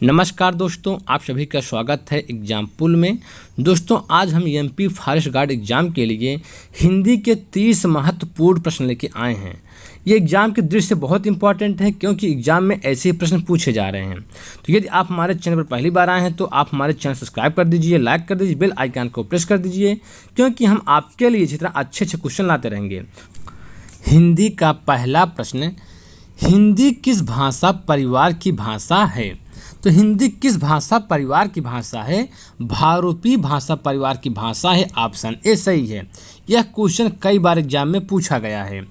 नमस्कार दोस्तों, आप सभी का स्वागत है एग्जाम पुल में। दोस्तों, आज हम एमपी फॉरेस्ट गार्ड एग्ज़ाम के लिए हिंदी के 30 महत्वपूर्ण प्रश्न लेके आए हैं। ये एग्ज़ाम की दृष्टि से बहुत इंपॉर्टेंट है क्योंकि एग्ज़ाम में ऐसे ही प्रश्न पूछे जा रहे हैं। तो यदि आप हमारे चैनल पर पहली बार आए हैं तो आप हमारे चैनल सब्सक्राइब कर दीजिए, लाइक कर दीजिए, बेल आइकन को प्रेस कर दीजिए, क्योंकि हम आपके लिए इसी तरह अच्छे अच्छे क्वेश्चन लाते रहेंगे। हिंदी का पहला प्रश्न, हिंदी किस भाषा परिवार की भाषा है? तो हिंदी किस भाषा परिवार की भाषा है? भारोपी भाषा परिवार की भाषा है। ऑप्शन ए सही है। यह क्वेश्चन कई बार एग्जाम में पूछा गया है।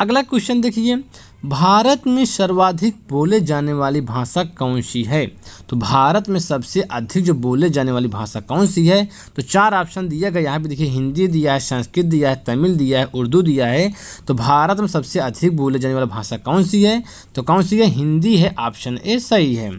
अगला क्वेश्चन देखिए, भारत में सर्वाधिक बोले जाने वाली भाषा कौन सी है? तो भारत में सबसे अधिक जो बोले जाने वाली भाषा कौन सी है? तो 4 ऑप्शन दिया गया यहाँ पे देखिए, हिंदी दिया है, संस्कृत दिया है, तमिल दिया है, उर्दू दिया है। तो भारत में सबसे अधिक बोले जाने वाली भाषा कौन सी है? तो कौन सी है? हिंदी है। ऑप्शन ए सही है।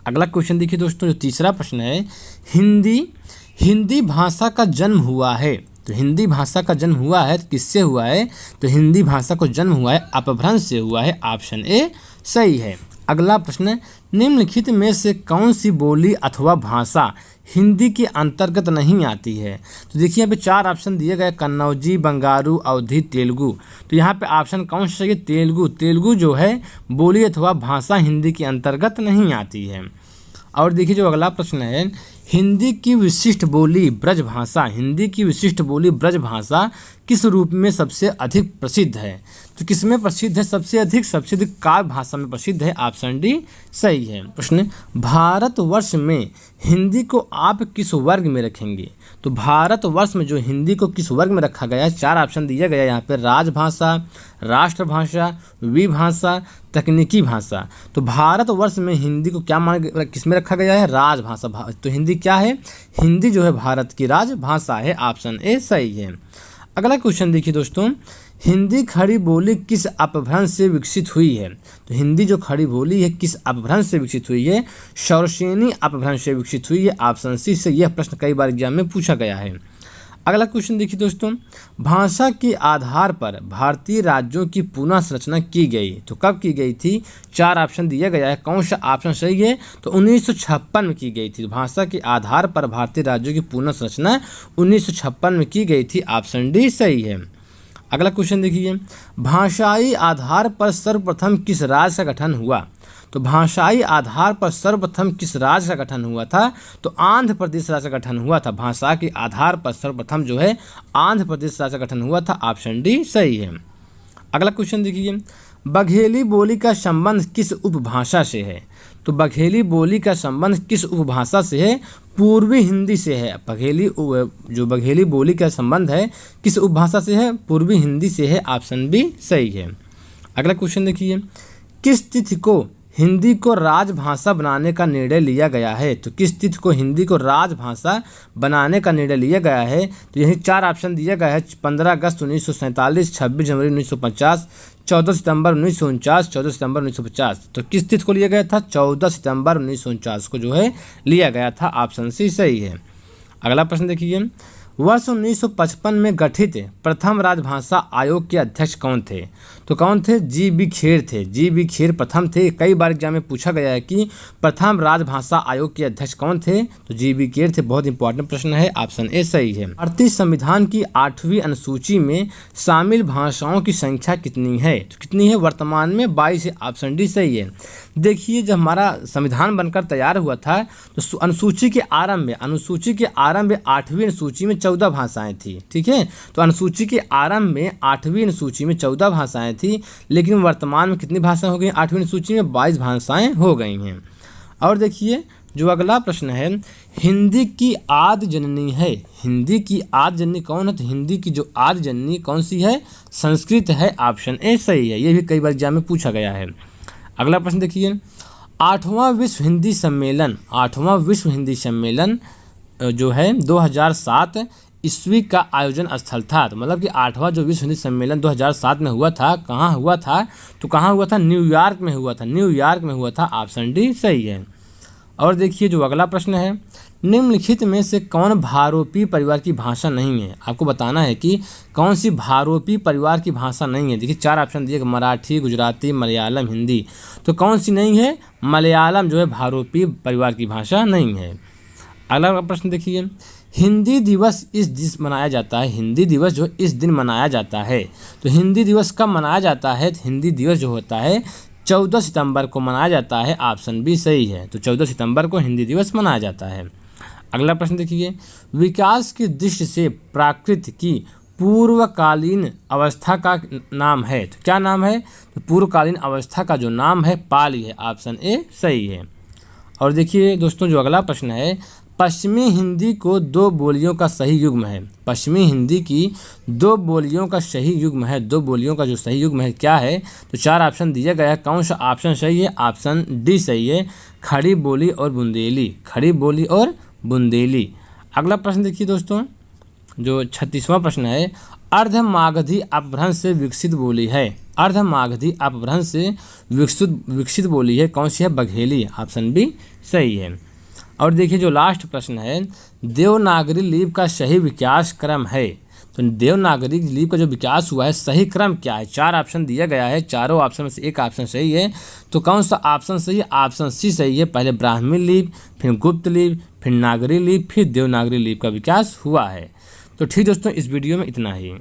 अगला क्वेश्चन देखिए दोस्तों, जो तीसरा प्रश्न है, हिंदी भाषा का जन्म हुआ है। तो हिंदी भाषा का जन्म हुआ है तो किससे हुआ है? तो हिंदी भाषा को जन्म हुआ है अपभ्रंश से हुआ है। ऑप्शन ए सही है। अगला प्रश्न, निम्नलिखित में से कौन सी बोली अथवा भाषा हिंदी के अंतर्गत नहीं आती है? तो देखिए यहाँ पे 4 ऑप्शन दिए गए, कन्नौजी, बंगारू, अवधी, तेलुगु। तो यहाँ पे ऑप्शन कौन सा है? तेलुगु जो है बोली अथवा भाषा हिंदी के अंतर्गत नहीं आती है। और देखिए जो अगला प्रश्न है, हिंदी की विशिष्ट बोली ब्रजभाषा किस रूप में सबसे अधिक प्रसिद्ध है? तो किस में प्रसिद्ध है? सबसे अधिक काव्य भाषा में प्रसिद्ध है। ऑप्शन डी सही है। प्रश्न, भारतवर्ष में हिंदी को आप किस वर्ग में रखेंगे? तो भारतवर्ष में जो हिंदी को किस वर्ग में रखा गया है? 4 ऑप्शन दिया गया है यहाँ पे, राजभाषा, राष्ट्रभाषा, विभाषा, तकनीकी भाषा। तो भारतवर्ष में हिंदी को क्या किस में रखा गया है? राजभाषा। तो हिंदी क्या है? हिंदी जो है भारत की राजभाषा है। ऑप्शन ए सही है। अगला क्वेश्चन देखिए दोस्तों, हिंदी खड़ी बोली किस अपभ्रंश से विकसित हुई है? तो हिंदी जो खड़ी बोली है किस अपभ्रंश से विकसित हुई है? शौरसेनी अपभ्रंश से विकसित हुई है। ऑप्शन सी से। यह प्रश्न कई बार एग्जाम में पूछा गया है। अगला क्वेश्चन देखिए दोस्तों, भाषा के आधार पर भारतीय राज्यों की पुनः संरचना की गई। तो कब की गई थी? 4 ऑप्शन दिया गया है, कौन सा ऑप्शन सही है? तो 1956 में की गई थी। भाषा के आधार पर भारतीय राज्यों की पुनः संरचना 1956 में की गई थी। ऑप्शन डी सही है। अगला क्वेश्चन देखिए, भाषाई आधार पर सर्वप्रथम किस राज्य का गठन हुआ? तो भाषाई आधार पर सर्वप्रथम किस राज्य का गठन हुआ था? तो आंध्र प्रदेश राज्य का गठन हुआ था। भाषा के आधार पर सर्वप्रथम जो है आंध्र प्रदेश राज्य का गठन हुआ था। ऑप्शन डी सही है। अगला क्वेश्चन देखिए, बघेली बोली का संबंध किस उपभाषा से है? तो बघेली बोली का संबंध किस उपभाषा से है? पूर्वी हिंदी से है। बघेली बोली का संबंध है किस उपभाषा से है? पूर्वी हिंदी से है। ऑप्शन बी सही है। अगला क्वेश्चन देखिए, किस तिथि को हिंदी को राजभाषा बनाने का निर्णय लिया गया है? तो किस तिथि को हिंदी को राजभाषा बनाने का निर्णय लिया गया है? तो यही 4 ऑप्शन दिया गया है, 15 अगस्त 1947, 26 जनवरी 1950, 14 सितंबर 1949, 14 सितंबर 1950। तो किस तिथि को लिया गया था? 14 सितंबर 1949 को जो है लिया गया था। ऑप्शन सी सही है। अगला प्रश्न देखिए, वर्ष 1955 में गठित प्रथम राजभाषा आयोग के अध्यक्ष कौन थे? तो कौन थे? जी.बी. खेर थे। जी.बी. खेर प्रथम थे। कई बार एग्जाम में पूछा गया है कि प्रथम राजभाषा आयोग के अध्यक्ष कौन थे? तो जी.बी. खेर थे। बहुत इंपॉर्टेंट प्रश्न है। ऑप्शन ए सही है। भारतीय संविधान की 8वीं अनुसूची में शामिल भाषाओं की संख्या कितनी है? तो कितनी है? वर्तमान में 22 है। ऑप्शन डी सही है। देखिए, जब हमारा संविधान बनकर तैयार हुआ था तो अनुसूची के आरंभ में 8वीं अनुसूची में 14 भाषाएं थी। ठीक है, तो अनुसूची के आरंभ में 8वीं अनुसूची में 14 भाषाएं थी, लेकिन वर्तमान में कितनी भाषाएं हो गई? 8वीं अनुसूची में 22 भाषाएं हो गई हैं। और देखिए जो अगला प्रश्न है, हिंदी की आदि जननी है। हिंदी की आदि जननी कौन है? तो हिंदी की जो आदि जननी कौन सी है? संस्कृत है। ऑप्शन ए सही है। ये भी कई बार एग्जाम में पूछा गया है। अगला प्रश्न देखिए, 8वां विश्व हिंदी सम्मेलन जो है 2007 ईस्वी का आयोजन स्थल था। तो मतलब कि 8वां जो विश्व हिंदी सम्मेलन 2007 में हुआ था, कहाँ हुआ था? तो कहाँ हुआ था? न्यूयॉर्क में हुआ था। ऑप्शन डी सही है। और देखिए जो अगला प्रश्न है, निम्नलिखित में से कौन भारोपी परिवार की भाषा नहीं है। आपको बताना है कि कौन सी भारोपी परिवार की भाषा नहीं है। देखिए 4 ऑप्शन दिए, मराठी, गुजराती, मलयालम, हिंदी। तो कौन सी नहीं है? मलयालम जो है भारोपी परिवार की भाषा नहीं है। अगला प्रश्न देखिए, हिंदी दिवस इस दिन मनाया जाता है। हिंदी दिवस जो इस दिन मनाया जाता है, तो हिंदी दिवस कब मनाया जाता है? तो हिंदी दिवस जो होता है 14 सितंबर को मनाया जाता है। ऑप्शन बी सही है। तो 14 सितंबर को हिंदी दिवस मनाया जाता है। अगला प्रश्न देखिए, विकास की दृष्टि से प्राकृत की पूर्वकालीन अवस्था का नाम है। तो क्या नाम है? तो पूर्वकालीन अवस्था का जो नाम है पाली है। ऑप्शन ए सही है। और देखिए दोस्तों जो अगला प्रश्न है, पश्चिमी हिंदी को 2 बोलियों का सही युग्म है। पश्चिमी हिंदी की 2 बोलियों का सही युग्म है। 2 बोलियों का जो सही युग्म है क्या है? तो 4 ऑप्शन दिया गया है, कौन सा ऑप्शन सही है? ऑप्शन डी सही है, खड़ी बोली और बुंदेली। खड़ी बोली और बुंदेली। अगला प्रश्न देखिए दोस्तों, जो 36वां प्रश्न है, अर्धमागधी अपभ्रंश से विकसित बोली है। अर्धमागधी अपभ्रंश से विकसित बोली है, कौन सी है? बघेली। ऑप्शन बी सही है। और देखिए जो लास्ट प्रश्न है, देवनागरी लिपि का सही विकास क्रम है। तो देवनागरी लिपि का जो विकास हुआ है सही क्रम क्या है? 4 ऑप्शन दिया गया है, चारों ऑप्शन में से एक ऑप्शन सही है। तो कौन सा ऑप्शन सही है? ऑप्शन सी सही है। पहले ब्राह्मी लिपि, फिर गुप्त लिपि, फिर नागरी लिपि, फिर देवनागरी लिपि का विकास हुआ है। तो ठीक दोस्तों, इस वीडियो में इतना ही।